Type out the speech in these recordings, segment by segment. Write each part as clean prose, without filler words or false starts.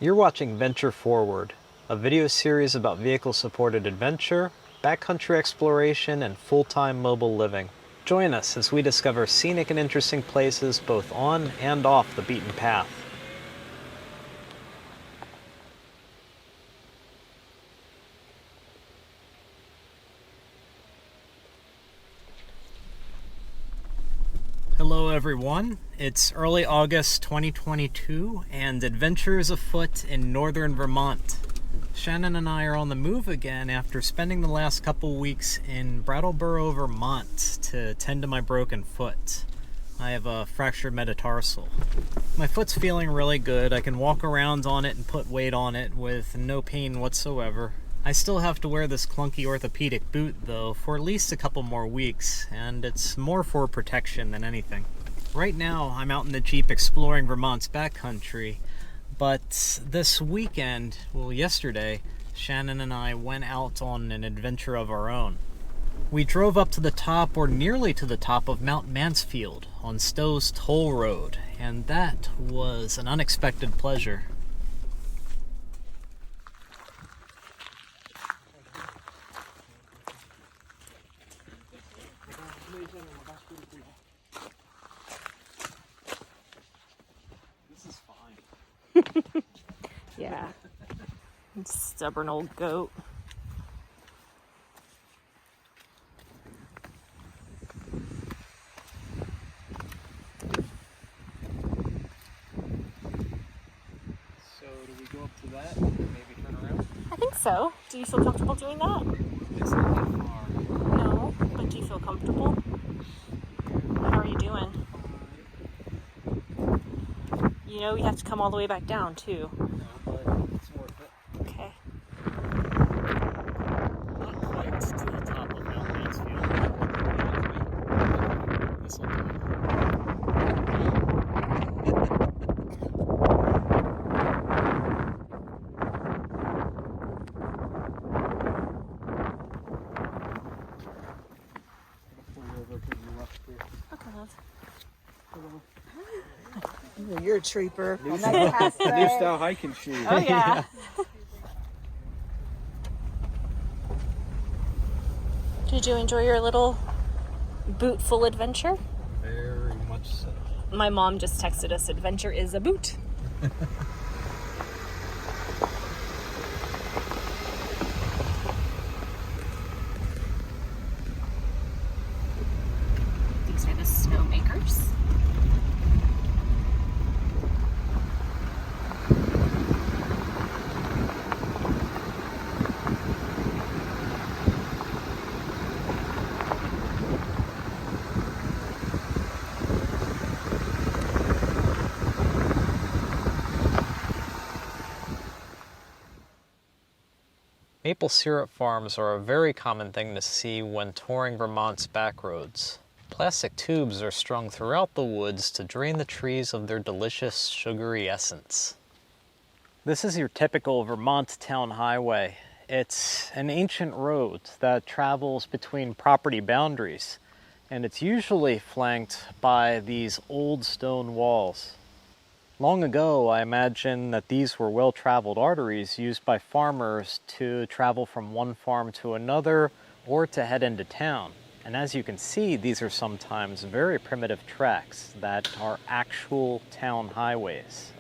You're watching Venture Forward, a video series about vehicle-supported adventure, backcountry exploration, and full-time mobile living. Join us as we discover scenic and interesting places both on and off the beaten path. Hello everyone, it's early August 2022 and adventure is afoot in northern Vermont. Shannon and I are on the move again after spending the last couple weeks in Brattleboro, Vermont to tend to my broken foot. I have a fractured metatarsal. My foot's feeling really good. I can walk around on it and put weight on it with no pain whatsoever. I still have to wear this clunky orthopedic boot though for at least a couple more weeks, and it's more for protection than anything. Right now I'm out in the Jeep exploring Vermont's backcountry, but this weekend, well yesterday, Shannon and I went out on an adventure of our own. We drove up to the top, or nearly to the top, of Mount Mansfield on Stowe's Toll Road, and that was an unexpected pleasure. Yeah. Stubborn old goat. So do we go up to that and maybe turn around? I think so. Do you feel comfortable doing that? It's not that far. No, but do you feel comfortable? How are you doing? You know you have to come all the way back down too. No, but it's worth it. Okay. Not quite to the top of Mount Mansfield. This will do it. Okay, love. You're a trooper. New style hiking shoes. Oh yeah. Did you enjoy your little boot-full adventure? Very much so. My mom just texted us, adventure is a boot. These are the snowmakers. Maple syrup farms are a very common thing to see when touring Vermont's backroads. Plastic tubes are strung throughout the woods to drain the trees of their delicious, sugary essence. This is your typical Vermont town highway. It's an ancient road that travels between property boundaries, and it's usually flanked by these old stone walls. Long ago, I imagine that these were well-traveled arteries used by farmers to travel from one farm to another or to head into town. And as you can see, these are sometimes very primitive tracks that are actual town highways.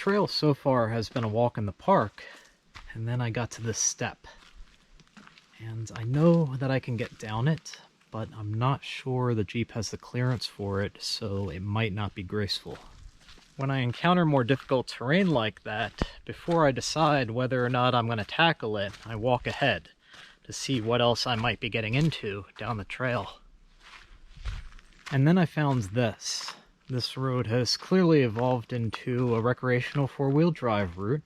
trail so far has been a walk in the park, and then I got to this step. And I know that I can get down it, but I'm not sure the Jeep has the clearance for it, so it might not be graceful. When I encounter more difficult terrain like that, before I decide whether or not I'm going to tackle it, I walk ahead to see what else I might be getting into down the trail. And then I found this. This road has clearly evolved into a recreational four-wheel drive route,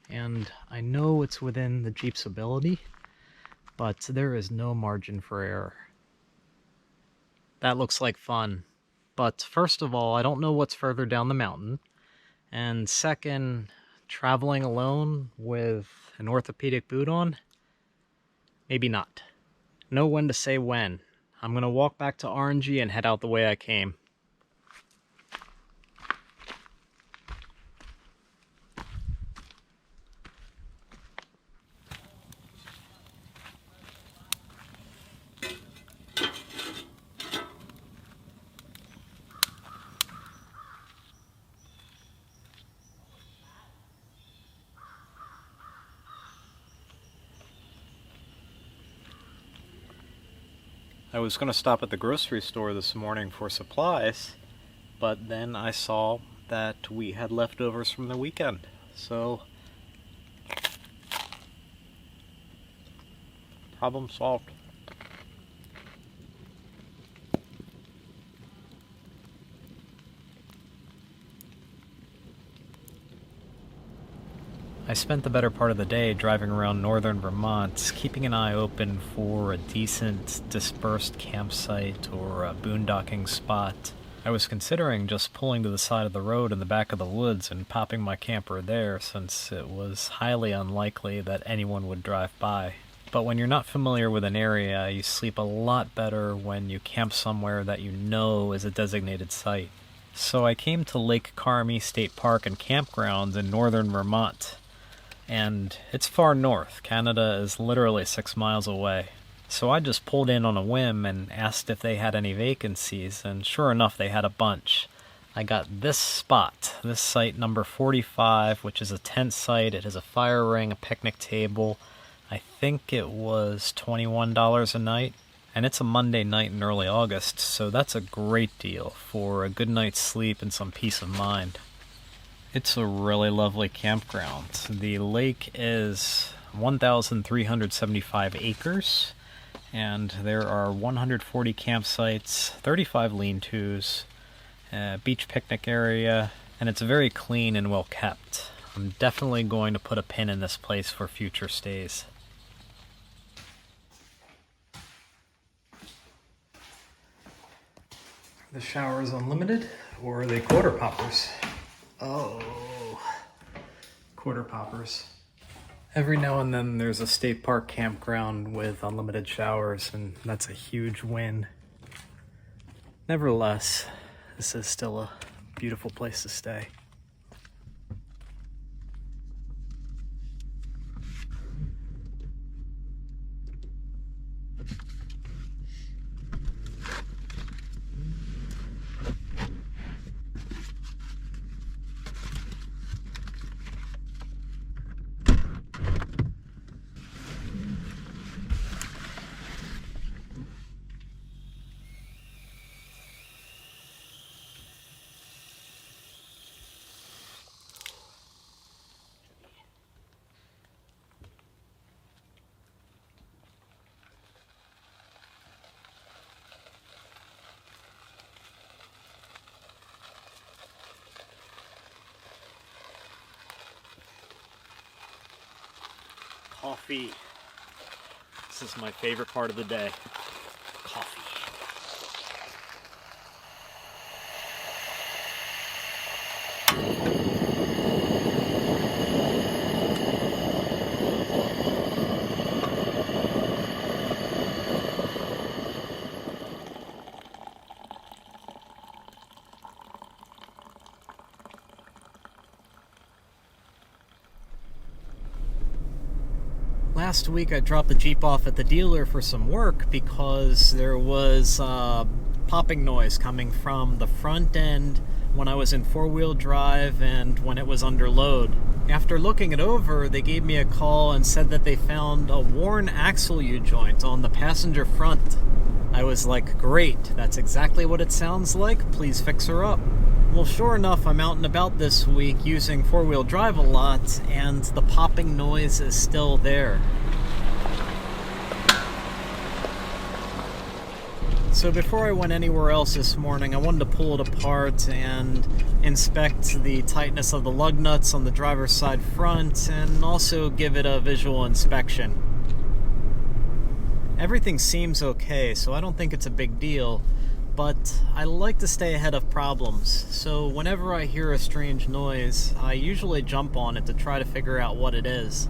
and I know it's within the Jeep's ability, but there is no margin for error. That looks like fun. But first of all, I don't know what's further down the mountain. And second, traveling alone with an orthopedic boot on? Maybe not. Know when to say when. I'm going to walk back to Orangie and head out the way I came. I was going to stop at the grocery store this morning for supplies, but then I saw that we had leftovers from the weekend, so problem solved. I spent the better part of the day driving around northern Vermont, keeping an eye open for a decent dispersed campsite or a boondocking spot. I was considering just pulling to the side of the road in the back of the woods and popping my camper there, since it was highly unlikely that anyone would drive by. But when you're not familiar with an area, you sleep a lot better when you camp somewhere that you know is a designated site. So I came to Lake Carmi State Park and Campground in northern Vermont. And it's far north. Canada is literally 6 miles away. So I just pulled in on a whim and asked if they had any vacancies, and sure enough they had a bunch. I got this spot, this site number 45, which is a tent site. It has a fire ring, a picnic table. I think it was $21 a night, and it's a Monday night in early August, so that's a great deal for a good night's sleep and some peace of mind. It's a really lovely campground. The lake is 1,375 acres, and there are 140 campsites, 35 lean-tos, a beach picnic area, and it's very clean and well kept. I'm definitely going to put a pin in this place for future stays. The shower is unlimited, or are they quarter poppers? Oh, quarter poppers. Every now and then there's a state park campground with unlimited showers, and that's a huge win. Nevertheless, this is still a beautiful place to stay. Coffee. This is my favorite part of the day. Coffee. Last week I dropped the Jeep off at the dealer for some work because there was popping noise coming from the front end when I was in four-wheel drive and when it was under load. After looking it over, they gave me a call and said that they found a worn axle U-joint on the passenger front. I was like, great, that's exactly what it sounds like, please fix her up. Well, sure enough, I'm out and about this week using four-wheel drive a lot, and the popping noise is still there. So before I went anywhere else this morning, I wanted to pull it apart and inspect the tightness of the lug nuts on the driver's side front and also give it a visual inspection. Everything seems okay, so I don't think it's a big deal, but I like to stay ahead of problems. So whenever I hear a strange noise, I usually jump on it to try to figure out what it is.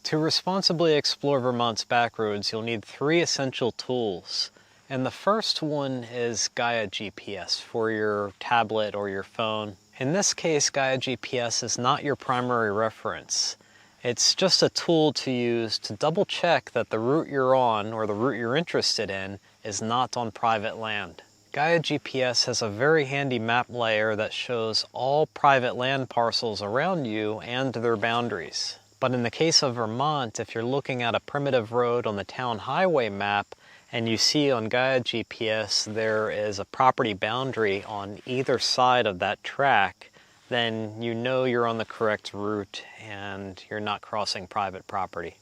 To responsibly explore Vermont's backroads, you'll need 3 essential tools. And the first one is GAIA GPS for your tablet or your phone. In this case, GAIA GPS is not your primary reference. It's just a tool to use to double check that the route you're on or the route you're interested in is not on private land. GAIA GPS has a very handy map layer that shows all private land parcels around you and their boundaries. But in the case of Vermont, if you're looking at a primitive road on the town highway map and you see on GAIA GPS there is a property boundary on either side of that track, then you know you're on the correct route and you're not crossing private property.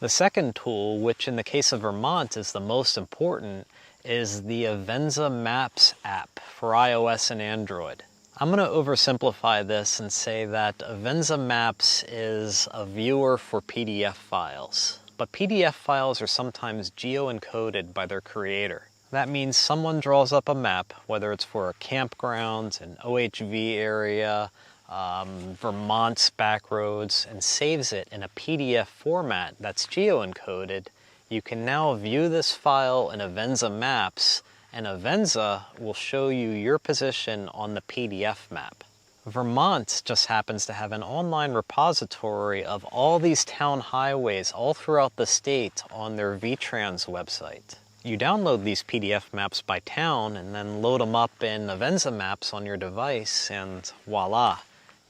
The second tool, which in the case of Vermont is the most important, is the Avenza Maps app for iOS and Android. I'm going to oversimplify this and say that Avenza Maps is a viewer for PDF files. But PDF files are sometimes geo-encoded by their creator. That means someone draws up a map, whether it's for a campground, an OHV area, Vermont's backroads, and saves it in a PDF format that's geo-encoded. You can now view this file in Avenza Maps, and Avenza will show you your position on the PDF map. Vermont just happens to have an online repository of all these town highways all throughout the state on their VTrans website. You download these PDF maps by town and then load them up in Avenza Maps on your device, and voila,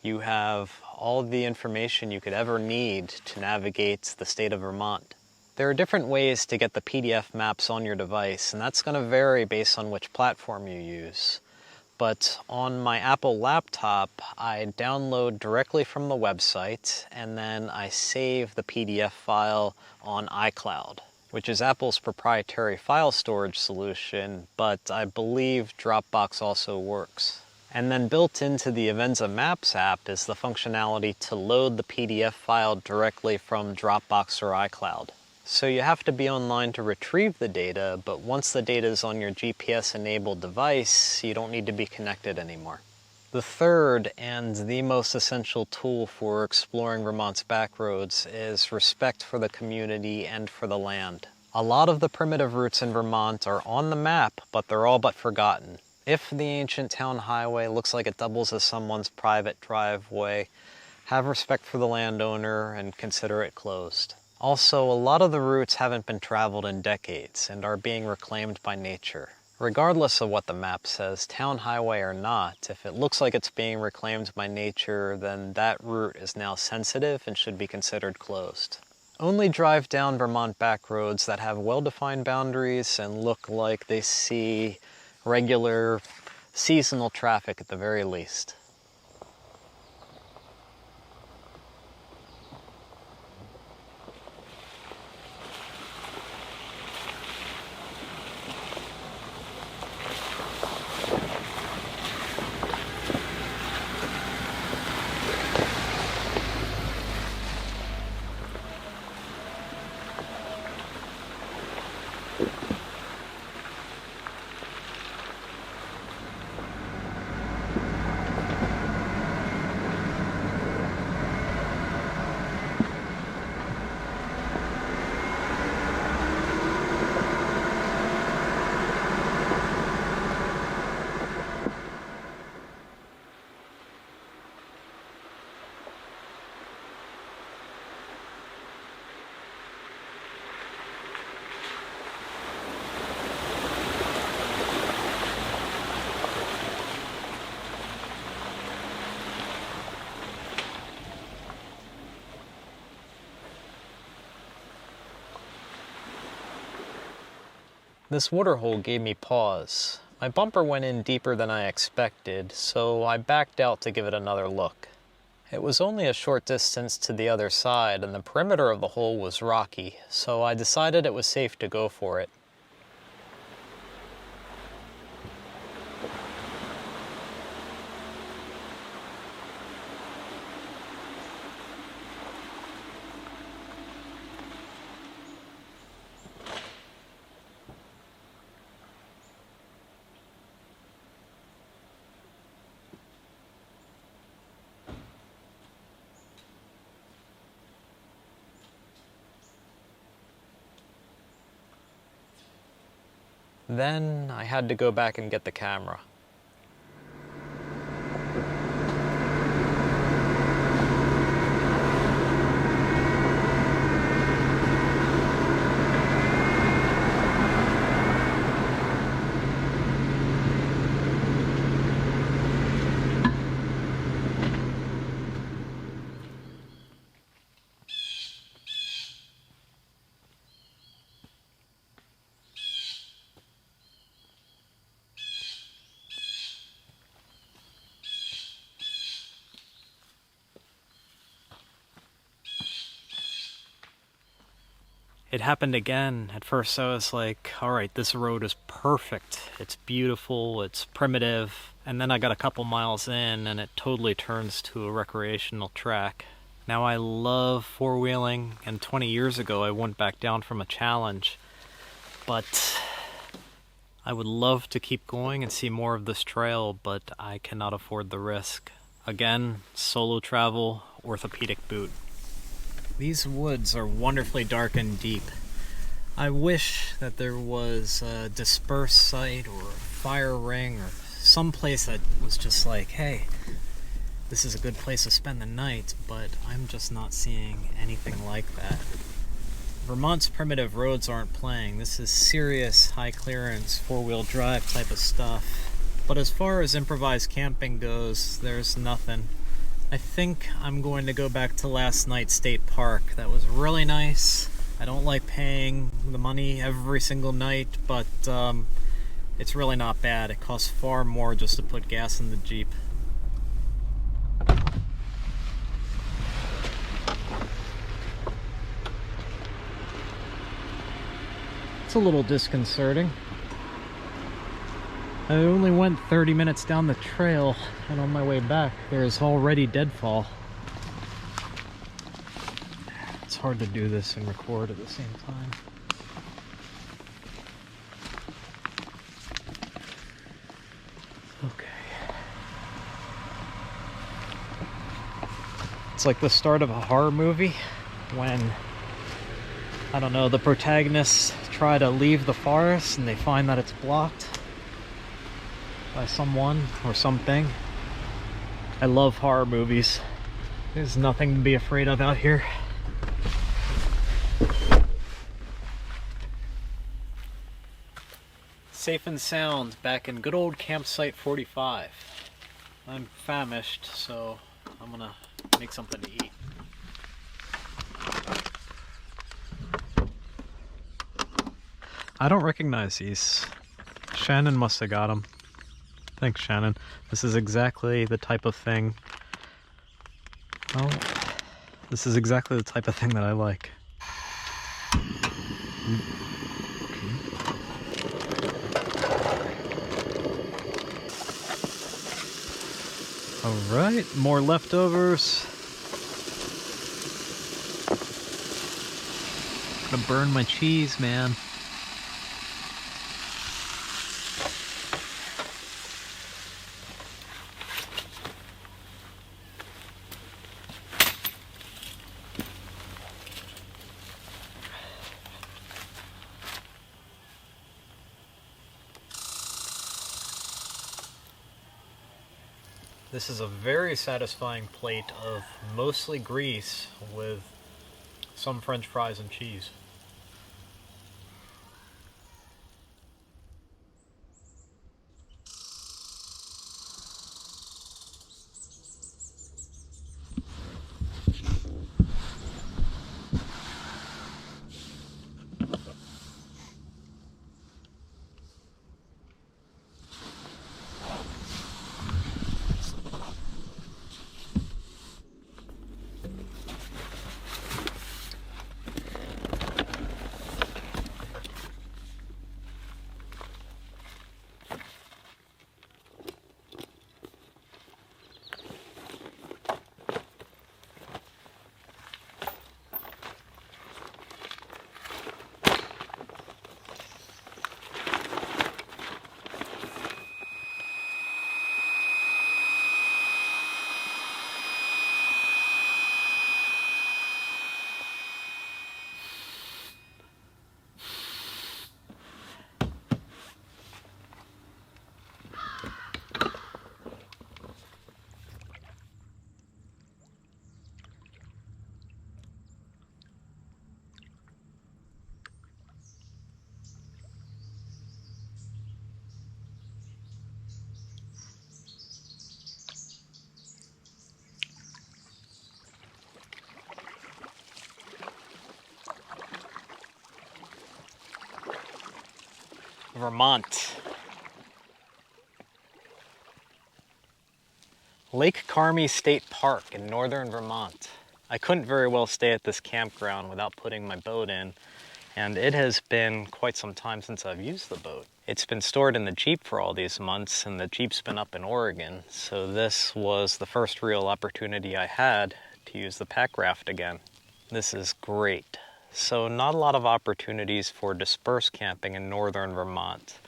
you have all the information you could ever need to navigate the state of Vermont. There are different ways to get the PDF maps on your device, and that's going to vary based on which platform you use. But on my Apple laptop, I download directly from the website, and then I save the PDF file on iCloud, which is Apple's proprietary file storage solution, but I believe Dropbox also works. And then built into the Avenza Maps app is the functionality to load the PDF file directly from Dropbox or iCloud. So you have to be online to retrieve the data, but once the data is on your GPS-enabled device, you don't need to be connected anymore. The third and the most essential tool for exploring Vermont's backroads is respect for the community and for the land. A lot of the primitive routes in Vermont are on the map, but they're all but forgotten. If the ancient town highway looks like it doubles as someone's private driveway, have respect for the landowner and consider it closed. Also, a lot of the routes haven't been traveled in decades and are being reclaimed by nature. Regardless of what the map says, town highway or not, if it looks like it's being reclaimed by nature, then that route is now sensitive and should be considered closed. Only drive down Vermont backroads that have well-defined boundaries and look like they see regular seasonal traffic at the very least. This waterhole gave me pause. My bumper went in deeper than I expected, so I backed out to give it another look. It was only a short distance to the other side, and the perimeter of the hole was rocky, so I decided it was safe to go for it. Then I had to go back and get the camera. It happened again. At first I was like, all right, this road is perfect. It's beautiful, it's primitive. And then I got a couple miles in and it totally turns to a recreational track. Now I love four-wheeling, and 20 years ago I went back down from a challenge. But I would love to keep going and see more of this trail, but I cannot afford the risk. Again, solo travel, orthopedic boot. These woods are wonderfully dark and deep. I wish that there was a dispersed site or a fire ring or some place that was just like, hey, this is a good place to spend the night, but I'm just not seeing anything like that. Vermont's primitive roads aren't playing. This is serious high clearance, four-wheel drive type of stuff. But as far as improvised camping goes, there's nothing. I think I'm going to go back to last night's state park. That was really nice. I don't like paying the money every single night, but it's really not bad. It costs far more just to put gas in the Jeep. It's a little disconcerting. I only went 30 minutes down the trail, and on my way back, there's already deadfall. It's hard to do this and record at the same time. Okay. It's like the start of a horror movie when, I don't know, the protagonists try to leave the forest and they find that it's blocked by someone or something. I love horror movies. There's nothing to be afraid of out here. Safe and sound back in good old campsite 45. I'm famished, so I'm gonna make something to eat. I don't recognize these. Shannon must have got them. Thanks, Shannon. This is exactly the type of thing. Well, this is exactly the type of thing that I like. Alright, more leftovers. Gonna burn my cheese, man. This is a very satisfying plate of mostly grease with some French fries and cheese. Vermont. Lake Carmi State Park in northern Vermont. I couldn't very well stay at this campground without putting my boat in, and it has been quite some time since I've used the boat. It's been stored in the Jeep for all these months, and the Jeep's been up in Oregon, so this was the first real opportunity I had to use the pack raft again. This is great. So not a lot of opportunities for dispersed camping in northern Vermont,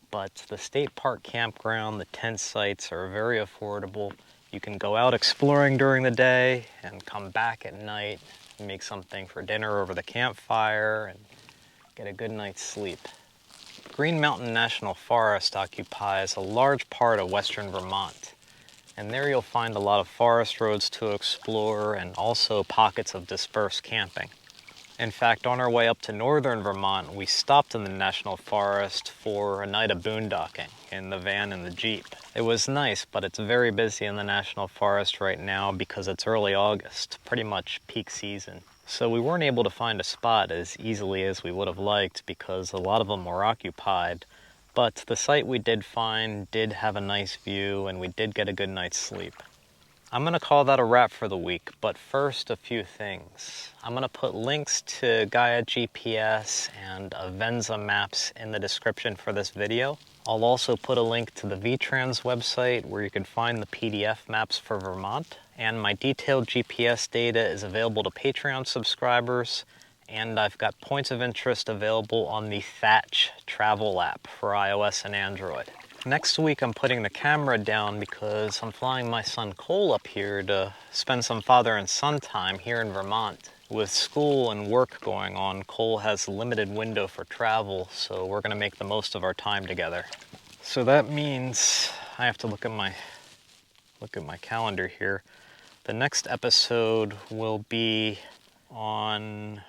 but the state park campground, the tent sites are very affordable. You can go out exploring during the day and come back at night and make something for dinner over the campfire and get a good night's sleep. Green Mountain National Forest occupies a large part of western Vermont, and there you'll find a lot of forest roads to explore and also pockets of dispersed camping. In fact, on our way up to northern Vermont, we stopped in the National Forest for a night of boondocking in the van and the Jeep. It was nice, but it's very busy in the National Forest right now because it's early August, pretty much peak season. So we weren't able to find a spot as easily as we would have liked because a lot of them were occupied. But the site we did find did have a nice view and we did get a good night's sleep. I'm going to call that a wrap for the week, but first a few things. I'm going to put links to GAIA GPS and Avenza maps in the description for this video. I'll also put a link to the VTrans website where you can find the PDF maps for Vermont. And my detailed GPS data is available to Patreon subscribers, and I've got points of interest available on the THATCH travel app for iOS and Android. Next week I'm putting the camera down because I'm flying my son Cole up here to spend some father and son time here in Vermont. With school and work going on, Cole has a limited window for travel, so we're going to make the most of our time together. So that means I have to look at my calendar here. The next episode will be on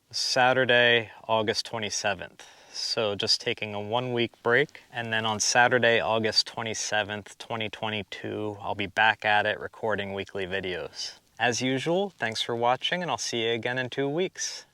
Saturday, August 27th. So just taking a 1 week break, and then on Saturday, August 27th, 2022, I'll be back at it recording weekly videos. As usual, thanks for watching, and I'll see you again in 2 weeks.